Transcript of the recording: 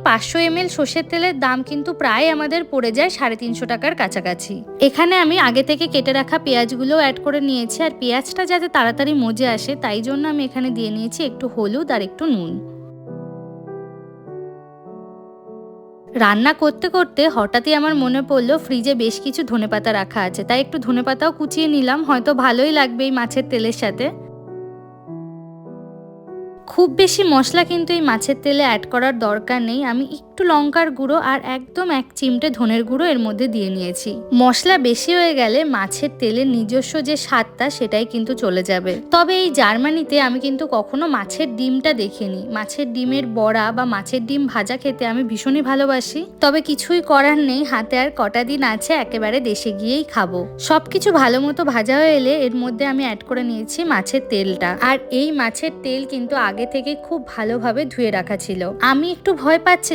500 ml সর্ষের তেলের দাম কিন্তু প্রায় আমাদের পড়ে যায় 350 টাকার কাছাকাছি। এখানে আমি আগে থেকে কেটে রাখা পেঁয়াজগুলো অ্যাড করে নিয়েছি, আর পেঁয়াজটা যাতে তাড়াতাড়ি মজে আসে তাই জন্য আমি এখানে দিয়ে নিয়েছি একটু হলুদ আর একটু নুন। রান্না করতে করতে হঠাৎই আমার মনে পড়লো ফ্রিজে বেশ কিছু ধনেপাতা রাখা আছে, তাই একটু ধনেপাতাও কুচিয়ে নিলাম, হয়তো ভালোই লাগবে এই মাছের তেলের সাথে। খুব বেশি মশলা কিন্তু এই মাছের তেলে অ্যাড করার দরকার নেই। আমি একটু লঙ্কার গুঁড়ো আর একদম 1 চিমটে ধনের গুঁড়ো এর মধ্যে দিয়ে নিয়েছি। মশলা বেশি হয়ে গেলে মাছের তেলের নিজস্ব যে স্বাদটা সেটাই কিন্তু চলে যাবে। তবে এই জার্মানিতে আমি কিন্তু কখনো মাছের ডিমটা দেখিনি। মাছের ডিমের বড়া বা মাছের ডিম ভাজা খেতে আমি ভীষণই ভালোবাসি। তবে কিছুই করার নেই, হাতে আর কটা দিন আছে, একেবারে দেশে গিয়েই খাবো। সবকিছু ভালো মতো ভাজা হয়ে এলে এর মধ্যে আমি অ্যাড করে নিয়েছি মাছের তেলটা। আর এই মাছের তেল কিন্তু আগে থেকে খুব ভালোভাবে ধুয়ে রাখা ছিল। আমি একটু ভয় পাচ্ছি